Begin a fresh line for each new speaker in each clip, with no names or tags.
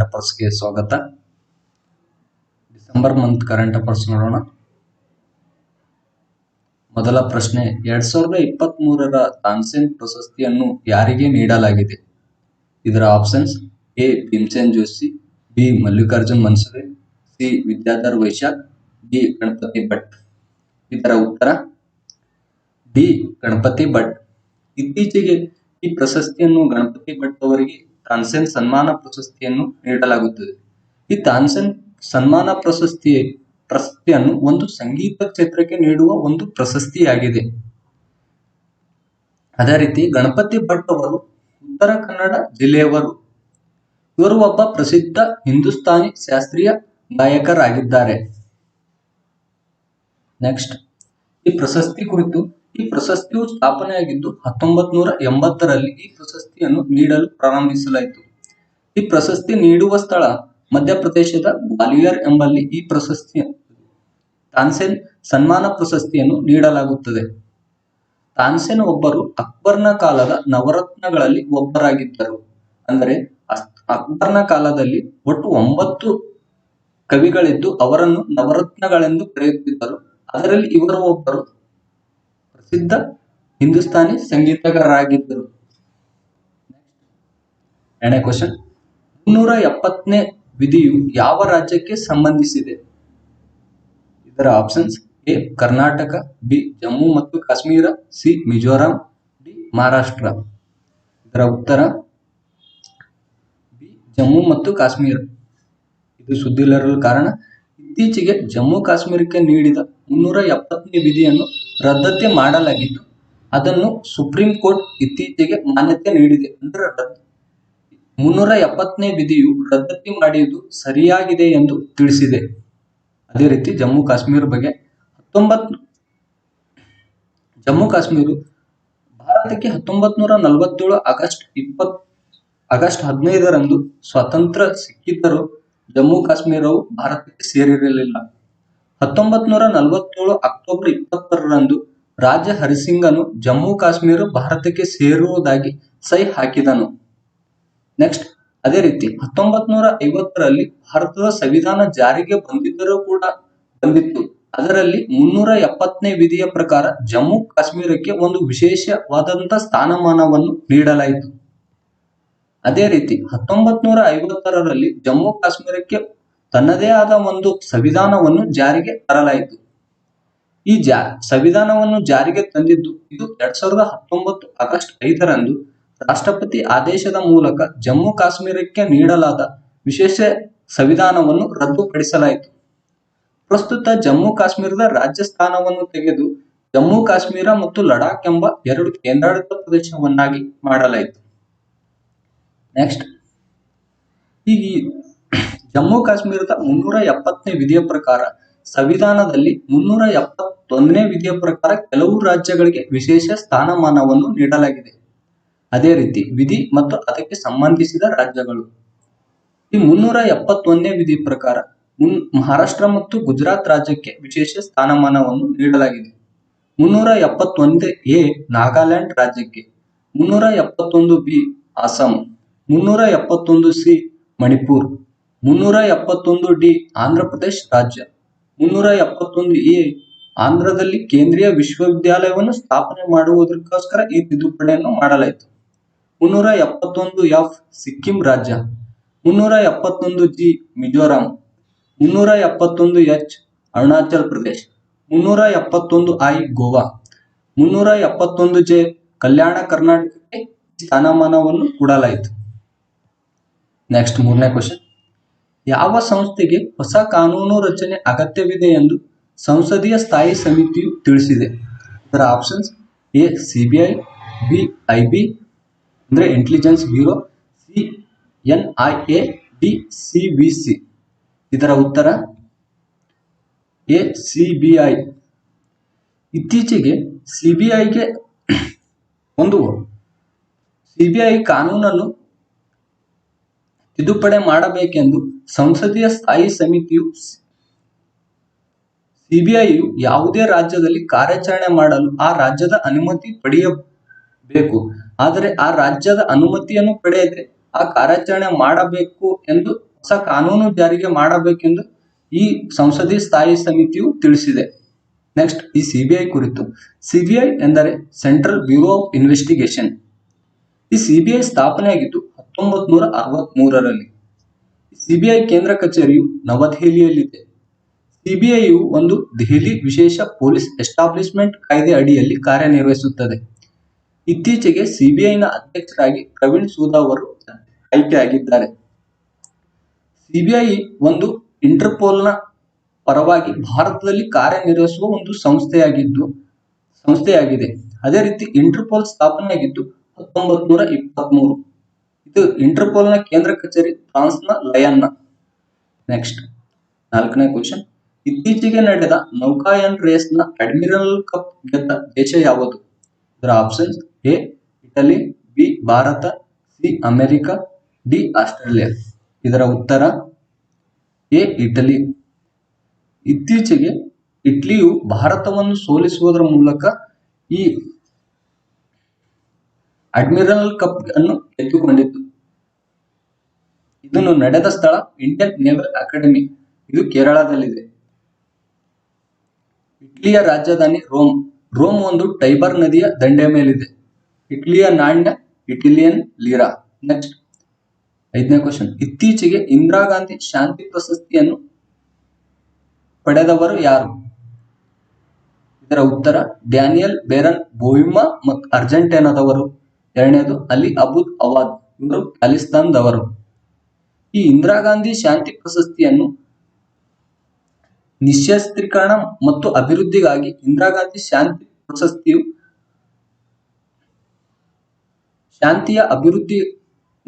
ಅಫೇರ್ಸ್ಗೆ ಸ್ವಾಗತ. December month current affairs ನೋಡೋಣ. ಮೊದಲ ಪ್ರಶ್ನೆ, 2023ರ ತಾನ್ಸೇನ್ ಪ್ರಶಸ್ತಿಯನ್ನು ಯಾರಿಗೆ ನೀಡಲಾಗಿದೆ? ಇದರ options: A. Bhimsen Joshi, B. Mallikarjun Mansore, C. Vidyadhar Vaishakh, D. Ganapati Bhat. ಇದರ ಉತ್ತರ ಡಿ. ಗಣಪತಿ ಭಟ್. ಇತ್ತೀಚೆಗೆ ಈ ಪ್ರಶಸ್ತಿಯನ್ನು ಗಣಪತಿ ಭಟ್ ಅವರಿಗೆ ತಾನ್ಸೇನ್ ಸನ್ಮಾನ ಪ್ರಶಸ್ತಿಯನ್ನು ನೀಡಲಾಗುತ್ತದೆ. ಈ ತಾನ್ಸೇನ್ ಸನ್ಮಾನ ಪ್ರಶಸ್ತಿಯನ್ನು ಒಂದು ಸಂಗೀತ ಕ್ಷೇತ್ರಕ್ಕೆ ನೀಡುವ ಒಂದು ಪ್ರಶಸ್ತಿಯಾಗಿದೆ. ಅದೇ ರೀತಿ ಗಣಪತಿ ಭಟ್ ಅವರು ಉತ್ತರ ಕನ್ನಡ ಜಿಲ್ಲೆಯವರು. ಇವರು ಒಬ್ಬ ಪ್ರಸಿದ್ಧ ಹಿಂದೂಸ್ತಾನಿ ಶಾಸ್ತ್ರೀಯ ಗಾಯಕರಾಗಿದ್ದಾರೆ. ನೆಕ್ಸ್ಟ್, ಈ ಪ್ರಶಸ್ತಿ ಕುರಿತು. ಈ ಪ್ರಶಸ್ತಿಯು ಸ್ಥಾಪನೆಯಾಗಿದ್ದು 1980ರಲ್ಲಿ ಈ ಪ್ರಶಸ್ತಿಯನ್ನು ನೀಡಲು ಪ್ರಾರಂಭಿಸಲಾಯಿತು. ಈ ಪ್ರಶಸ್ತಿ ನೀಡುವ ಸ್ಥಳ ಮಧ್ಯಪ್ರದೇಶದ ಗ್ವಾಲಿಯರ್ ಎಂಬಲ್ಲಿ ಈ ಪ್ರಶಸ್ತಿ ತಾನ್ಸೇನ್ ಸನ್ಮಾನ ಪ್ರಶಸ್ತಿಯನ್ನು ನೀಡಲಾಗುತ್ತದೆ. ತಾನ್ಸೇನ್ ಒಬ್ಬರು ಅಕ್ಬರ್ನ ಕಾಲದ ನವರತ್ನಗಳಲ್ಲಿ ಒಬ್ಬರಾಗಿದ್ದರು. ಅಂದರೆ ಅಕ್ಬರ್ನ ಕಾಲದಲ್ಲಿ ಒಟ್ಟು 9 ಕವಿಗಳಿದ್ದು ಅವರನ್ನು ನವರತ್ನಗಳೆಂದು ಕರೆಯುತ್ತಿದ್ದರು. ಅದರಲ್ಲಿ ಇವರು ಒಬ್ಬರು ಪ್ರಸಿದ್ಧ ಹಿಂದೂಸ್ತಾನಿ ಸಂಗೀತಗಾರರಾಗಿದ್ದರು. ಎರಡನೇ ಕ್ವಶನ್, 370ನೇ ವಿಧಿಯು ಯಾವ ರಾಜ್ಯಕ್ಕೆ ಸಂಬಂಧಿಸಿದೆ? ಇದರ options: A. Karnataka, B. Jammu ಮತ್ತು ಕಾಶ್ಮೀರ, ಸಿ. ಮಿಜೋರಾಂ, ಡಿ. ಮಹಾರಾಷ್ಟ್ರ. ಇದರ ಉತ್ತರ ಬಿ. ಜಮ್ಮು ಮತ್ತು ಕಾಶ್ಮೀರ. ಇದು ಸುದ್ದಿಯಲ್ಲಿರಲು ಕಾರಣ, ಇತ್ತೀಚೆಗೆ ಜಮ್ಮು ಕಾಶ್ಮೀರಕ್ಕೆ ನೀಡಿದ 370ನೇ ವಿಧಿಯನ್ನು ರದ್ದತಿ ಮಾಡಲಾಗಿತ್ತು. ಅದನ್ನು ಸುಪ್ರೀಂ ಕೋರ್ಟ್ ಇತ್ತೀಚೆಗೆ ಮಾನ್ಯತೆ ನೀಡಿದೆ. ಅಂದರೆ 370ನೇ ವಿಧಿಯು ರದ್ದತಿ ಮಾಡಿದ್ದು ಸರಿಯಾಗಿದೆ ಎಂದು ತಿಳಿಸಿದೆ. ಅದೇ ರೀತಿ ಜಮ್ಮು ಕಾಶ್ಮೀರ ಬಗ್ಗೆ ಜಮ್ಮು ಕಾಶ್ಮೀರ ಭಾರತಕ್ಕೆ 1947 ಆಗಸ್ಟ್ 15ರಂದು ಸ್ವಾತಂತ್ರ್ಯ ಸಿಕ್ಕಿದ್ದರೂ ಜಮ್ಮು ಕಾಶ್ಮೀರವು ಭಾರತಕ್ಕೆ ಸೇರಿರಲಿಲ್ಲ. 1947 ಅಕ್ಟೋಬರ್ 20ರಂದು ರಾಜಾ ಹರಿಸಿಂಗನು ಜಮ್ಮು ಕಾಶ್ಮೀರ ಭಾರತಕ್ಕೆ ಸೇರುವುದಾಗಿ ಸಹಿ ಹಾಕಿದನು. ನೆಕ್ಸ್ಟ್, ಅದೇ ರೀತಿ 1950ರಲ್ಲಿ ಭಾರತದ ಸಂವಿಧಾನ ಜಾರಿಗೆ ಬಂದಿತ್ತು. ಅದರಲ್ಲಿ 370ನೇ ವಿಧಿಯ ಪ್ರಕಾರ ಜಮ್ಮು ಕಾಶ್ಮೀರಕ್ಕೆ ಒಂದು ವಿಶೇಷವಾದಂತಹ ಸ್ಥಾನಮಾನವನ್ನು ನೀಡಲಾಯಿತು. ಅದೇ ರೀತಿ 1950ರಲ್ಲಿ ಜಮ್ಮು ಕಾಶ್ಮೀರಕ್ಕೆ ತನ್ನದೇ ಆದ ಒಂದು ಸಂವಿಧಾನವನ್ನು ಜಾರಿಗೆ ತರಲಾಯಿತು. ಈ ಸಂವಿಧಾನವನ್ನು ಜಾರಿಗೆ ತಂದಿದ್ದು ಇದು 2019 ಆಗಸ್ಟ್ 5ರಂದು ರಾಷ್ಟ್ರಪತಿ ಆದೇಶದ ಮೂಲಕ ಜಮ್ಮು ಕಾಶ್ಮೀರಕ್ಕೆ ನೀಡಲಾದ ವಿಶೇಷ ಸಂವಿಧಾನವನ್ನು ರದ್ದುಪಡಿಸಲಾಯಿತು. ಪ್ರಸ್ತುತ ಜಮ್ಮು ಕಾಶ್ಮೀರದ ರಾಜ್ಯ ಸ್ಥಾನವನ್ನು ತೆಗೆದು ಜಮ್ಮು ಕಾಶ್ಮೀರ ಮತ್ತು ಲಡಾಖ್ ಎಂಬ 2 ಕೇಂದ್ರಾಡಳಿತ ಪ್ರದೇಶವನ್ನಾಗಿ ಮಾಡಲಾಯಿತು. ನೆಕ್ಸ್ಟ್, ಈ ಜಮ್ಮು ಕಾಶ್ಮೀರದ 370ನೇ ವಿಧಿಯ ಪ್ರಕಾರ ಸಂವಿಧಾನದಲ್ಲಿ 371ನೇ ವಿಧಿಯ ಪ್ರಕಾರ ಕೆಲವು ರಾಜ್ಯಗಳಿಗೆ ವಿಶೇಷ ಸ್ಥಾನಮಾನವನ್ನು ನೀಡಲಾಗಿದೆ. ಅದೇ ರೀತಿ ವಿಧಿ ಮತ್ತು ಅದಕ್ಕೆ ಸಂಬಂಧಿಸಿದ ರಾಜ್ಯಗಳು. ಈ 371ನೇ ವಿಧಿ ಪ್ರಕಾರ ಮಹಾರಾಷ್ಟ್ರ ಮತ್ತು ಗುಜರಾತ್ ರಾಜ್ಯಕ್ಕೆ ವಿಶೇಷ ಸ್ಥಾನಮಾನವನ್ನು ನೀಡಲಾಗಿದೆ. 371A ನಾಗಾಲ್ಯಾಂಡ್ ರಾಜ್ಯಕ್ಕೆ, 371B Assam, 371C Manipur, 371D Andhra Pradesh ರಾಜ್ಯ, 371A ಆಂಧ್ರದಲ್ಲಿ ಕೇಂದ್ರೀಯ ವಿಶ್ವವಿದ್ಯಾಲಯವನ್ನು ಸ್ಥಾಪನೆ ಮಾಡುವುದಕ್ಕೋಸ್ಕರ ಈ ತಿದ್ದುಪಡಿಯನ್ನು ಮಾಡಲಾಯಿತು. 371F ಸಿಕ್ಕಿಂ ರಾಜ್ಯ, 371G Mizoram, 371H Arunachal Pradesh, 371I Goa, 371J ಕಲ್ಯಾಣ ಕರ್ನಾಟಕಕ್ಕೆ ಸ್ಥಾನಮಾನವನ್ನು ಕೊಡಲಾಯಿತು. ನೆಕ್ಸ್ಟ್, 3ನೇ ಕ್ವಶನ್, ಯಾವ ಸಂಸ್ಥೆಗೆ ಹೊಸ ಕಾನೂನು ರಚನೆ ಅಗತ್ಯವಿದೆ ಎಂದು ಸಂಸದೀಯ ಸ್ಥಾಯಿ ಸಮಿತಿಯು ತಿಳಿಸಿದೆ? ಇದರ options: A. CBI, B. IB ಅಂದ್ರೆ intelligence bureau, C. NIA, D. CBC. ಇದರ ಉತ್ತರ ಎ. CBI. ಇತ್ತೀಚೆಗೆ ಸಿಬಿಐ ಕಾನೂನನ್ನು ತಿದ್ದುಪಡಿ ಮಾಡಬೇಕೆಂದು ಸಂಸದೀಯ ಸ್ಥಾಯಿ ಸಮಿತಿಯು ಸಿಬಿಐಯು ಯಾವುದೇ ರಾಜ್ಯದಲ್ಲಿ ಕಾರ್ಯಾಚರಣೆ ಮಾಡಲು ಆ ರಾಜ್ಯದ ಅನುಮತಿ ಪಡೆಯಬೇಕು. ಆದರೆ ಆ ರಾಜ್ಯದ ಅನುಮತಿಯನ್ನು ಪಡೆಯದೆ ಆ ಕಾರ್ಯಾಚರಣೆ ಮಾಡಬೇಕು ಎಂದು ಹೊಸ ಕಾನೂನು ಜಾರಿಗೆ ಮಾಡಬೇಕೆಂದು ಈ ಸಂಸದೀಯ ಸ್ಥಾಯಿ ಸಮಿತಿಯು ತಿಳಿಸಿದೆ. ನೆಕ್ಸ್ಟ್ ಈ ಸಿಬಿಐ ಕುರಿತು. ಸಿಬಿಐ ಎಂದರೆ ಸೆಂಟ್ರಲ್ ಬ್ಯೂರೋ ಆಫ್ ಇನ್ವೆಸ್ಟಿಗೇಷನ್. ಈ ಸಿಬಿಐ ಸ್ಥಾಪನೆಯಾಗಿದ್ದು 1963ರಲ್ಲಿ. ಸಿಬಿಐ ಕೇಂದ್ರ ಕಚೇರಿಯು ನವದೆಹಲಿಯಲ್ಲಿದೆ. ಸಿಬಿಐಯು ಒಂದು ದೆಹಲಿ ವಿಶೇಷ ಪೊಲೀಸ್ ಎಸ್ಟಾಬ್ಲಿಷ್ಮೆಂಟ್ ಕಾಯ್ದೆ ಅಡಿಯಲ್ಲಿ ಕಾರ್ಯನಿರ್ವಹಿಸುತ್ತದೆ. ಇತ್ತೀಚೆಗೆ ಸಿಬಿಐನ ಅಧ್ಯಕ್ಷರಾಗಿ ಪ್ರವೀಣ್ ಸೂದ್ ಅವರು ಆಯ್ಕೆಯಾಗಿದ್ದಾರೆ. ಸಿಬಿಐ ಒಂದು ಇಂಟರ್ಪೋಲ್ನ ಪರವಾಗಿ ಭಾರತದಲ್ಲಿ ಕಾರ್ಯನಿರ್ವಹಿಸುವ ಒಂದು ಸಂಸ್ಥೆಯಾಗಿದೆ. ಅದೇ ರೀತಿ ಇಂಟರ್ಪೋಲ್ ಸ್ಥಾಪನೆಯಾಗಿದ್ದು 1923. ಇದು ಇಂಟರ್ಪೋಲ್ನ ಕೇಂದ್ರ ಕಚೇರಿ ಫ್ರಾನ್ಸ್ನ ಲಯನ್ನ. ನೆಕ್ಸ್ಟ್ 4ನೇ ಕ್ವಶನ್. ಇತ್ತೀಚೆಗೆ ನಡೆದ ನೌಕಾಯಾನ್ ರೇಸ್ನ ಅಡ್ಮಿರಲ್ ಕಪ್ ಗೆದ್ದ ದೇಶ ಯಾವುದು? ಇದರ options: A Italy, B Bharat, C America, D Australia. ಇದರ ಉತ್ತರ ಎ ಇಟಲಿ. ಇತ್ತೀಚೆಗೆ ಇಟಲಿಯು ಭಾರತವನ್ನು ಸೋಲಿಸುವುದರ ಮೂಲಕ ಈ ಅಡ್ಮಿರಲ್ ಕಪ್ ಅನ್ನು ಗೆದ್ದುಕೊಂಡಿತು. ಇದನ್ನು ನಡೆದ ಸ್ಥಳ ಇಂಡಿಯನ್ ನೇವಲ್ ಅಕಾಡೆಮಿ, ಇದು ಕೇರಳದಲ್ಲಿದೆ. ಇಟಲಿಯ ರಾಜಧಾನಿ ರೋಮ್. ರೋಮ್ ಒಂದು ಟೈಬರ್ ನದಿಯ ದಂಡೆಯ ಮೇಲಿದೆ. ಇಟಲಿಯ ನಾಣ್ಯ ಇಟಾಲಿಯನ್ ಲೀರಾ. ನೆಕ್ಸ್ಟ್ 5ನೇ ಕ್ವಶನ್. ಇತ್ತೀಚೆಗೆ ಇಂದಿರಾ ಗಾಂಧಿ ಶಾಂತಿ ಪ್ರಶಸ್ತಿಯನ್ನು ಪಡೆದವರು ಯಾರು? ಇದರ ಉತ್ತರ ಡ್ಯಾನಿಯಲ್ ಬೆರನ್ ಬೋಯಿಮಾ ಮತ್ತು ಅರ್ಜೆಂಟೀನಾದವರು. ಎರಡನೇದು ಅಲಿ ಅಬುದ್ ಅವಾದ್, ಇವರು ಖಾಲಿಸ್ತಾನದವರು. ಈ ಇಂದಿರಾ ಗಾಂಧಿ ಶಾಂತಿ ಪ್ರಶಸ್ತಿಯನ್ನು ನಿಶ್ಯಸ್ತ್ರೀಕರಣ ಮತ್ತು ಅಭಿವೃದ್ಧಿಗಾಗಿ ಇಂದಿರಾ ಗಾಂಧಿ ಶಾಂತಿ ಪ್ರಶಸ್ತಿಯು ಶಾಂತಿಯ ಅಭಿವೃದ್ಧಿ,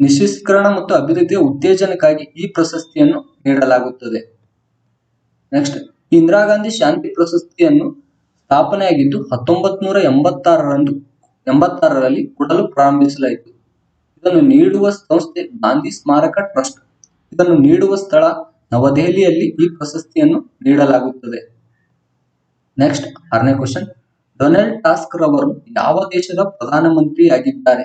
ನಿಶ್ಯಸ್ತ್ರೀಕರಣ ಮತ್ತು ಅಭಿವೃದ್ಧಿಯ ಉತ್ತೇಜನಕ್ಕಾಗಿ ಈ ಪ್ರಶಸ್ತಿಯನ್ನು ನೀಡಲಾಗುತ್ತದೆ. ನೆಕ್ಸ್ಟ್ ಇಂದಿರಾ ಗಾಂಧಿ ಶಾಂತಿ ಪ್ರಶಸ್ತಿಯನ್ನು ಸ್ಥಾಪನೆಯಾಗಿದ್ದು 1986ರಲ್ಲಿ ಕೊಡಲು ಪ್ರಾರಂಭಿಸಲಾಯಿತು. ಇದನ್ನು ನೀಡುವ ಸಂಸ್ಥೆ ಗಾಂಧಿ ಸ್ಮಾರಕ ಟ್ರಸ್ಟ್. ಇದನ್ನು ನೀಡುವ ಸ್ಥಳ ನವದೆಹಲಿಯಲ್ಲಿ ಈ ಪ್ರಶಸ್ತಿಯನ್ನು ನೀಡಲಾಗುತ್ತದೆ. ನೆಕ್ಸ್ಟ್ 6ನೇ ಕ್ವಶನ್. ಡೊನಾಲ್ಡ್ ಟಸ್ಕ್ ರವರು ಯಾವ ದೇಶದ ಪ್ರಧಾನಮಂತ್ರಿಯಾಗಿದ್ದಾರೆ?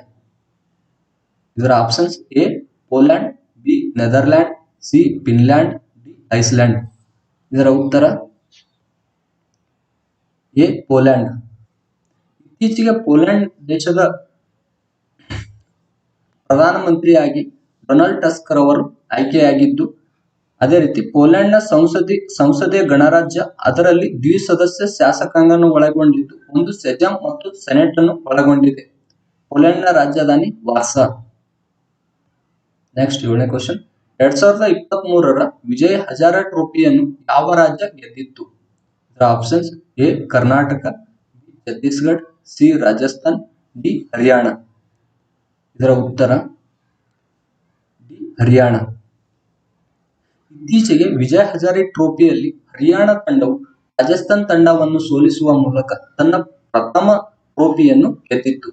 ಇದರ options: A Poland, B Netherland, C Finland, D Iceland. ಇದರ ಉತ್ತರ ಎ ಪೋಲ್ಯಾಂಡ್. ಇತ್ತೀಚೆಗೆ ಪೋಲ್ಯಾಂಡ್ ದೇಶದ ಪ್ರಧಾನಮಂತ್ರಿಯಾಗಿ ಡೊನಾಲ್ಡ್ ಟಸ್ಕ್ ರವರು ಆಯ್ಕೆಯಾಗಿದ್ದು, ಅದೇ ರೀತಿ ಪೋಲ್ಯಾಂಡ್ನ ಸಂಸದೀಯ ಗಣರಾಜ್ಯ, ಅದರಲ್ಲಿ ದ್ವಿಸದಸ್ಯ ಶಾಸಕಾಂಗವನ್ನು ಒಳಗೊಂಡಿದ್ದು ಒಂದು ಸೆಜಮ್ ಮತ್ತು ಸೆನೆಟ್ ಅನ್ನು ಒಳಗೊಂಡಿದೆ. ಪೋಲ್ಯಾಂಡ್ನ ರಾಜಧಾನಿ ವಾರ್ಸಾ. ನೆಕ್ಸ್ಟ್ 7ನೇ ಕ್ವಶನ್. 2023ರ ವಿಜಯ್ ಹಜಾರೆ ಟ್ರೋಫಿಯನ್ನು ಯಾವ ರಾಜ್ಯ ಗೆದ್ದಿತ್ತು? ಇದರ options: A Karnataka, B Chhattisgarh, C Rajasthan, D Haryana. ಇದರ ಉತ್ತರ ಡಿ ಹರಿಯಾಣ. ಇತ್ತೀಚೆಗೆ ವಿಜಯ್ ಹಜಾರೆ ಟ್ರೋಫಿಯಲ್ಲಿ ಹರಿಯಾಣ ತಂಡವು ರಾಜಸ್ಥಾನ್ ತಂಡವನ್ನು ಸೋಲಿಸುವ ಮೂಲಕ ತನ್ನ ಪ್ರಥಮ ಟ್ರೋಫಿಯನ್ನು ಗೆದ್ದಿತ್ತು.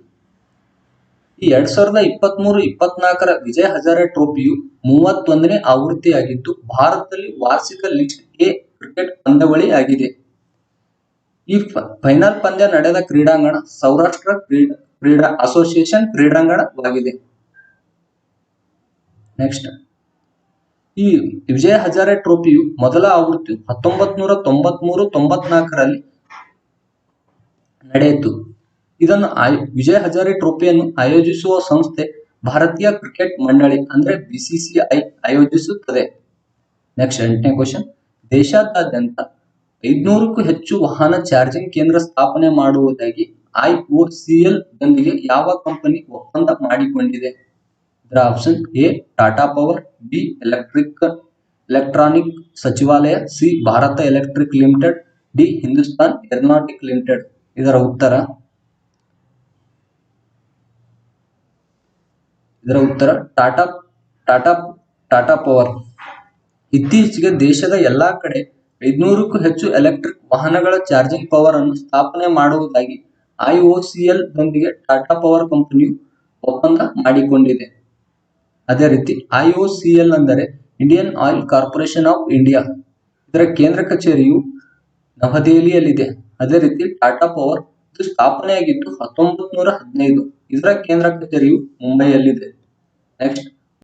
ಈ 2023-24ರ ವಿಜಯ್ ಹಜಾರೆ ಟ್ರೋಫಿಯು 31ನೇ ಆವೃತ್ತಿಯಾಗಿದ್ದು, ಭಾರತದಲ್ಲಿ ವಾರ್ಷಿಕ ಲಿಸ್ಟ್ ಎ ಕ್ರಿಕೆಟ್ ಪಂದ್ಯಾವಳಿ ಆಗಿದೆ. ಈ ಫೈನಲ್ ಪಂದ್ಯ ನಡೆದ ಕ್ರೀಡಾಂಗಣ ಸೌರಾಷ್ಟ್ರ ಕ್ರೀಡಾ ಅಸೋಸಿಯೇಷನ್ ಕ್ರೀಡಾಂಗಣವಾಗಿದೆ. ನೆಕ್ಸ್ಟ್ ಈ ವಿಜಯ್ ಹಜಾರೆ ಟ್ರೋಫಿಯು ಮೊದಲ ಆವೃತ್ತಿ 1993-94ರಲ್ಲಿ ನಡೆಯಿತು. ಇದನ್ನು ವಿಜಯ್ ಹಜಾರೆ ಟ್ರೋಫಿಯನ್ನು ಆಯೋಜಿಸುವ ಸಂಸ್ಥೆ ಭಾರತೀಯ ಕ್ರಿಕೆಟ್ ಮಂಡಳಿ ಅಂದ್ರೆ ಬಿಸಿಸಿಐ ಆಯೋಜಿಸುತ್ತದೆ. ನೆಕ್ಸ್ಟ್ 8ನೇ ಕ್ವಶನ್. ದೇಶಾದ್ಯಂತ 500ಕ್ಕೂ ಹೆಚ್ಚು ವಾಹನ ಚಾರ್ಜಿಂಗ್ ಕೇಂದ್ರ ಸ್ಥಾಪನೆ ಮಾಡುವುದಾಗಿ ಐಒಸಿಎಲ್ ದೊಂದಿಗೆ ಯಾವ ಕಂಪನಿ ಒಪ್ಪಂದ ಮಾಡಿಕೊಂಡಿದೆ? ಇದರ option: A Tata power, B electronic ಸಚಿವಾಲಯ, C Bharat electric limited, D Hindustan aeronautic limited. ಇದರ ಉತ್ತರ ಟಾಟಾ ಪವರ್. ಇತ್ತೀಚೆಗೆ ದೇಶದ ಎಲ್ಲಾ ಕಡೆ 500ಕ್ಕೂ ಹೆಚ್ಚು ಎಲೆಕ್ಟ್ರಿಕ್ ವಾಹನಗಳ ಚಾರ್ಜಿಂಗ್ ಪವರ್ ಅನ್ನು ಸ್ಥಾಪನೆ ಮಾಡುವುದಾಗಿ ಐಒಸಿಎಲ್ ದೊಂದಿಗೆ ಟಾಟಾ ಪವರ್ ಕಂಪನಿಯು ಒಪ್ಪಂದ ಮಾಡಿಕೊಂಡಿದೆ. ಅದೇ ರೀತಿ ಐಒಸಿಎಲ್ ಅಂದರೆ Indian oil corporation of India. ಇದರ ಕೇಂದ್ರ ಕಚೇರಿಯು ನವದೆಹಲಿಯಲ್ಲಿದೆ. ಅದೇ ರೀತಿ ಟಾಟಾ ಪವರ್ ಇದು ಸ್ಥಾಪನೆಯಾಗಿದ್ದು 1915. ಇದರ ಕೇಂದ್ರ ಕಚೇರಿಯು ಮುಂಬೈಯಲ್ಲಿದೆ. ನೆಕ್ಸ್ಟ್